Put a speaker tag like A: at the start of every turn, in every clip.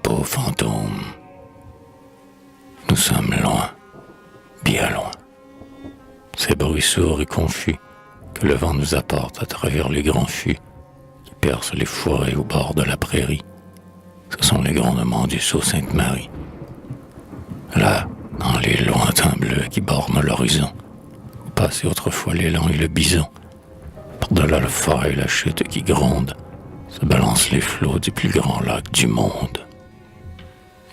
A: drapeau fantôme. Nous sommes loin, bien loin. Ces bruits sourds et confus que le vent nous apporte à travers les grands fûts qui percent les forêts au bord de la prairie. Ce sont les grondements du Sault Sainte-Marie. Là, dans les lointains bleus qui bornent l'horizon, où passaient autrefois l'élan et le bison. Par-delà le phare et la chute qui gronde, se balancent les flots du plus grand lac du monde.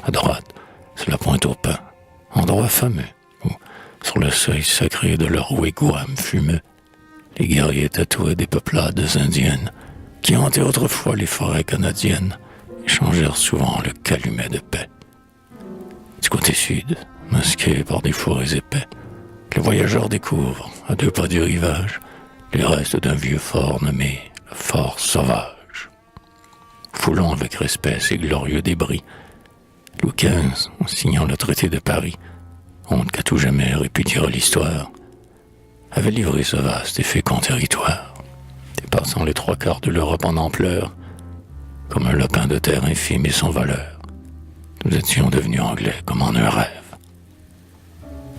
A: À droite, c'est la Pointe-aux-Pins, endroit fameux, où, sur le seuil sacré de leur wigwam fumeux, les guerriers tatoués des peuplades indiennes, qui hantaient autrefois les forêts canadiennes, échangèrent souvent le calumet de paix. Du côté sud, masqué par des forêts épais, les voyageurs découvrent, à 2 pas du rivage, les restes d'un vieux fort nommé le Fort Sauvage. Foulant avec respect ces glorieux débris, Louis XV, en signant le traité de Paris, honte qu'à tout jamais répudiera l'histoire, avait livré ce vaste et fécond territoire, dépassant les 3/4 de l'Europe en ampleur, comme un lopin de terre infime et sans valeur. Nous étions devenus anglais comme en un rêve.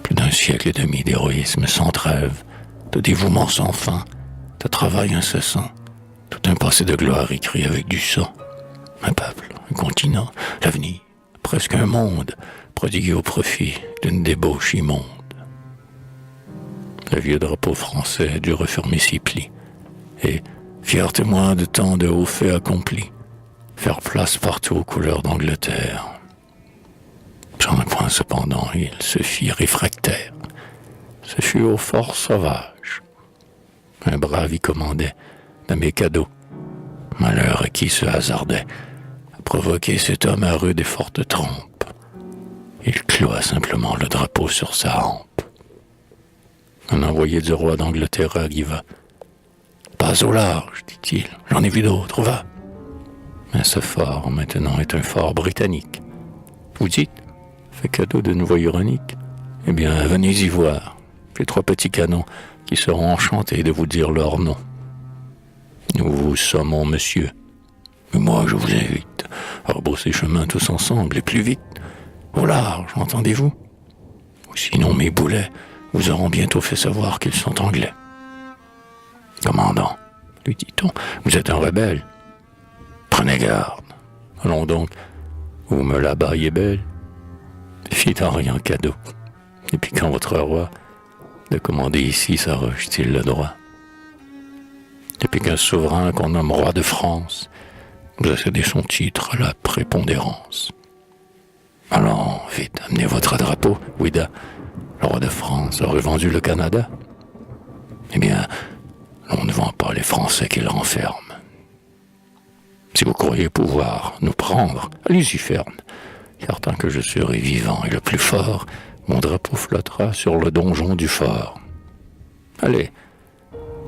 A: Plus d'un siècle et demi d'héroïsme sans trêve, de dévouement sans fin, de travail incessant, tout un passé de gloire écrit avec du sang. Un peuple, un continent, l'avenir, presque un monde, prodigué au profit d'une débauche immonde. Le vieux drapeau français a dû refermer ses plis, et, fier témoin de tant de hauts faits accomplis, faire place partout aux couleurs d'Angleterre. Sur un point cependant, il se fit réfractaire. Ce fut au Fort Sauvage. Un brave y commandait, nommé Cadeau. Malheur à qui se hasardait à provoquer cet homme à rude et forte trempe. Il cloua simplement le drapeau sur sa hampe. Un envoyé du roi d'Angleterre arriva. « Pas au large, dit-il, j'en ai vu d'autres, va. » Mais ce fort, maintenant, est un fort britannique. Vous dites, fait Cadeau de nouveau ironique. Eh bien, venez y voir. Les 3 petits canons qui seront enchantés de vous dire leur nom. Nous vous sommons, monsieur. Mais moi, je vous invite à rebrousser chemin tous ensemble et plus vite. Au large, entendez-vous? Ou sinon, mes boulets vous auront bientôt fait savoir qu'ils sont anglais. Commandant, lui dit-on, vous êtes un rebelle. Prenez garde. Allons donc, vous me la baillez belle. Fit en rien Cadeau. Et puis quand votre roi de commander ici s'arroge-t-il le droit? Depuis qu'un souverain qu'on nomme roi de France vous a cédé son titre à la prépondérance. Allons, vite, amenez votre drapeau, Ouida. Le roi de France a revendu le Canada. Eh bien, on ne vend pas les Français qui le renferment. Si vous croyez pouvoir nous prendre, allez-y ferme. Car tant que je serai vivant et le plus fort, mon drapeau flottera sur le donjon du fort. Allez,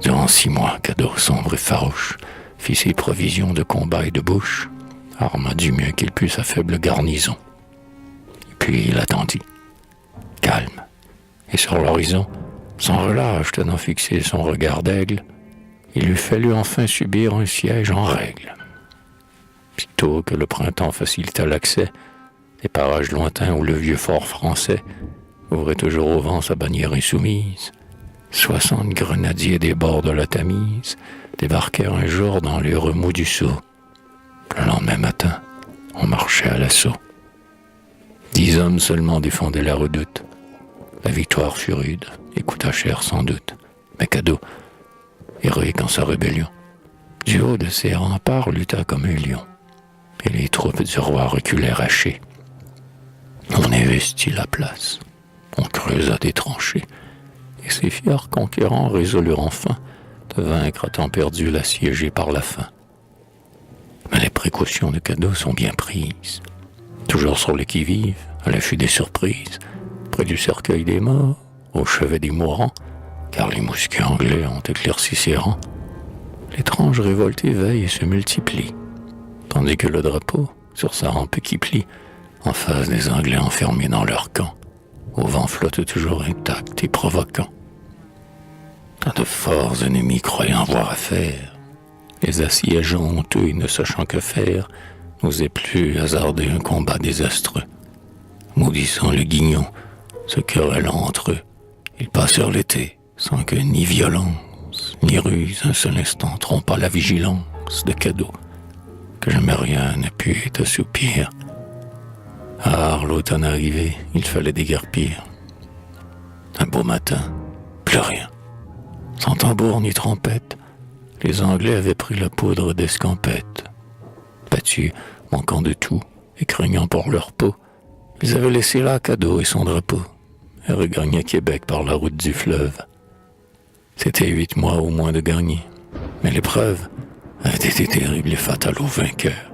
A: durant 6 mois, Cadeau sombre et farouche fit ses provisions de combat et de bouche, arma du mieux qu'il put sa faible garnison. Et puis il attendit, calme, et sur l'horizon, sans relâche tenant fixé son regard d'aigle, il lui fallut enfin subir un siège en règle. Sitôt que le printemps facilita l'accès, des parages lointains où le vieux fort français ouvrait toujours au vent sa bannière insoumise, 60 grenadiers des bords de la Tamise débarquèrent un jour dans les remous du Sceau. Le lendemain matin, on marchait à l'assaut. 10 hommes seulement défendaient la redoute. La victoire fut rude et coûta cher sans doute. Mais Cadeau, héroïque en sa rébellion, du haut de ses remparts lutta comme un lion. Et les troupes du roi reculèrent hachées. On investit la place, on creusa des tranchées, et ces fiers conquérants résolurent enfin de vaincre à temps perdu l'assiégé par la faim. Mais les précautions de Cadeau sont bien prises. Toujours sur le qui-vive, à l'affût des surprises, près du cercueil des morts, au chevet des mourants, car les mousquets anglais ont éclairci ses rangs, l'étrange révolté veille et se multiplie, tandis que le drapeau, sur sa rampe qui plie, en face des Anglais enfermés dans leur camp, au vent flotte toujours intact et provoquant. Tant de forts ennemis croyant avoir affaire, les assiégeants honteux et ne sachant que faire, n'osait plus hasarder un combat désastreux. Maudissant le guignon, se querellant entre eux, ils passèrent l'été sans que ni violence, ni ruse un seul instant trompa la vigilance de Cadeau, que jamais rien ne put assoupir. Ah, l'automne arrivé, il fallait déguerpir. Un beau matin, plus rien. Sans tambour ni trompette, les Anglais avaient pris la poudre d'escampette. Battus, manquant de tout et craignant pour leur peau, ils avaient laissé là Cadeau et son drapeau et regagnaient Québec par la route du fleuve. C'était 8 mois au moins de gagner, mais l'épreuve avait été terrible et fatale aux vainqueurs.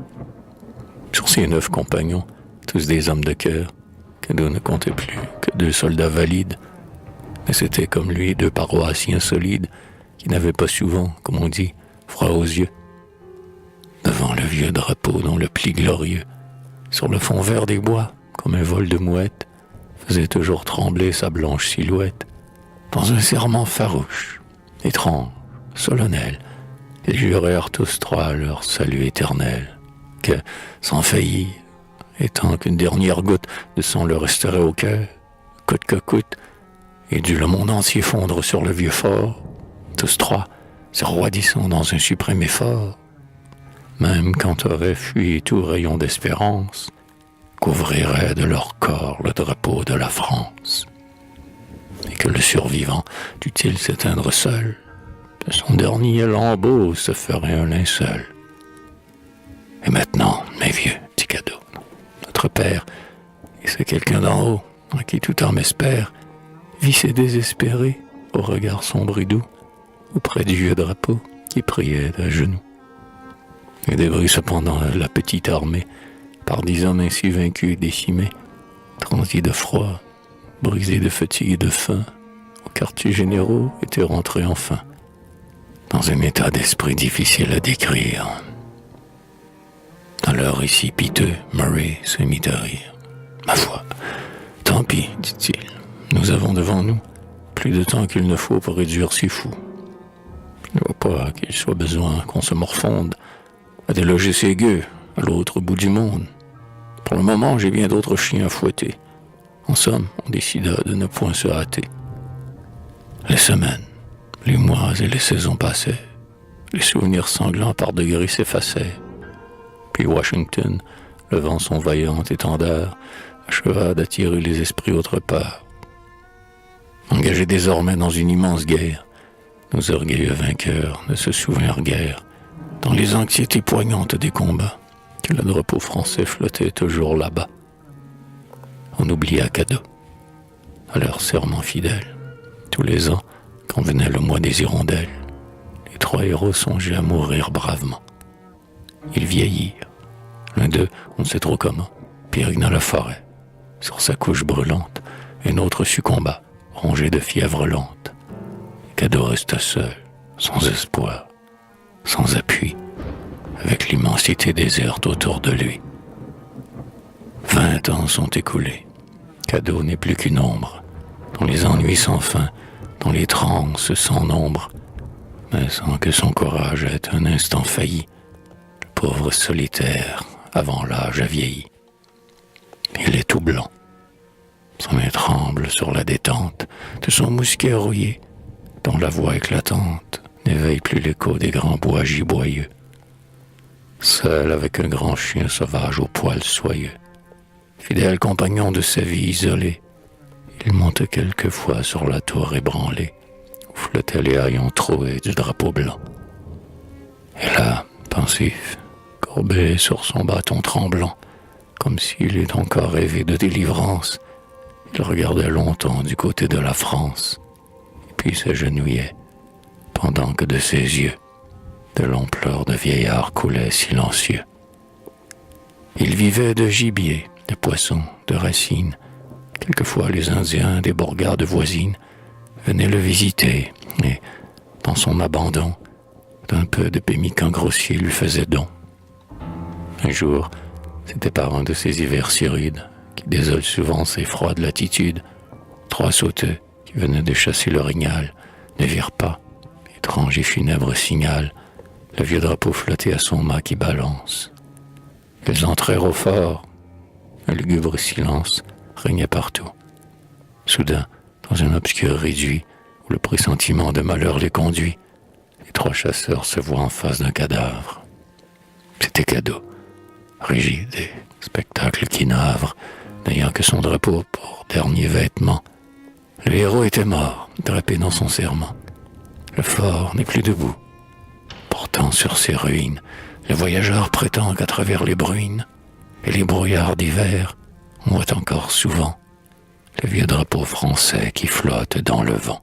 A: Sur ses 9 compagnons, tous des hommes de cœur, Cadeau ne comptait plus que 2 soldats valides, mais c'était comme lui 2 paroissiens solides qui n'avaient pas souvent, comme on dit, froid aux yeux. Devant le vieux drapeau dont le pli glorieux, sur le fond vert des bois, comme un vol de mouette, faisait toujours trembler sa blanche silhouette. Dans un serment farouche, étrange, solennel, ils jurèrent tous 3 leur salut éternel, que, sans faillir, et tant qu'une dernière goutte de sang leur resterait au cœur, coûte que coûte, et dut le monde entier fondre sur le vieux fort, tous 3 se roidissant dans un suprême effort, même quand aurait fui tout rayon d'espérance, couvrirait de leur corps le drapeau de la France. Et que le survivant, dût-il s'éteindre seul, de son dernier lambeau se ferait un linceul. Et maintenant, mes vieux, dit Cadeau, notre père, et c'est quelqu'un d'en haut, en qui tout homme espère, vit ses désespérés, au regard sombre et doux, auprès du vieux drapeau qui priait à genoux. Et débris cependant la petite armée, par 10 hommes ainsi vaincus et décimés, transis de froid, brisés de fatigue et de faim, aux quartiers généraux étaient rentrés enfin, dans un état d'esprit difficile à décrire. Dans leur récit piteux, Murray se mit à rire. Ma foi, tant pis, dit-il, nous avons devant nous plus de temps qu'il ne faut pour réduire ces fous. Je ne vois pas qu'il soit besoin qu'on se morfonde à déloger ces gueux à l'autre bout du monde. Pour le moment, j'ai bien d'autres chiens à fouetter. En somme, on décida de ne point se hâter. Les semaines, les mois et les saisons passaient. Les souvenirs sanglants par degrés s'effaçaient. Puis Washington, levant son vaillant étendard, acheva d'attirer les esprits autre part. Engagés désormais dans une immense guerre, nos orgueilleux vainqueurs ne se souvinrent guère, dans les anxiétés poignantes des combats, que le drapeau français flottait toujours là-bas. On oublia Cadeau, à leur serment fidèle. Tous les ans, quand venait le mois des hirondelles, les 3 héros songeaient à mourir bravement. Ils vieillirent. L'un d'eux, on ne sait trop comment, périt dans la forêt. Sur sa couche brûlante, un autre succomba, rongé de fièvre lente. Cadeau resta seul, sans espoir, sans appui, avec l'immensité déserte autour de lui. 20 ans sont écoulés. Cadeau n'est plus qu'une ombre, dans les ennuis sans fin, dans les transes sans nombre, mais sans que son courage ait un instant failli. Le pauvre solitaire, avant l'âge, a vieilli. Il est tout blanc. Son main tremble sur la détente de son mousquet rouillé, dont la voix éclatante n'éveille plus l'écho des grands bois giboyeux. Seul avec un grand chien sauvage au poil soyeux, fidèle compagnon de sa vie isolée, il monte quelquefois sur la tour ébranlée, où flottaient les haillons troués du drapeau blanc. Et là, pensif, courbé sur son bâton tremblant, comme s'il eût encore rêvé de délivrance, il regardait longtemps du côté de la France, puis s'agenouillait, pendant que de ses yeux, de longs pleurs de vieillard coulaient silencieux. Il vivait de gibier, de poissons, de racines. Quelquefois les Indiens des bourgades voisines venaient le visiter, et, dans son abandon, d'un peu de pémican grossier lui faisait don. Un jour, c'était par un de ces hivers si rudes, qui désolent souvent ces froides latitudes, 3 sauteux qui venaient de chasser l'orignal ne virent pas, étrange et funèbre signal, le vieux drapeau flotté à son mât qui balance. Ils entrèrent au fort. Un lugubre silence régnait partout. Soudain, dans un obscur réduit, où le pressentiment de malheur les conduit, les trois chasseurs se voient en face d'un cadavre. C'était cadeau, rigide et spectacle qui navre, n'ayant que son drapeau pour dernier vêtement. Le héros était mort, drapé dans son serment. Le fort n'est plus debout. Pourtant, sur ses ruines, les voyageurs prétendent qu'à travers les bruines et les brouillards d'hiver, on voit encore souvent le vieux drapeau français qui flotte dans le vent.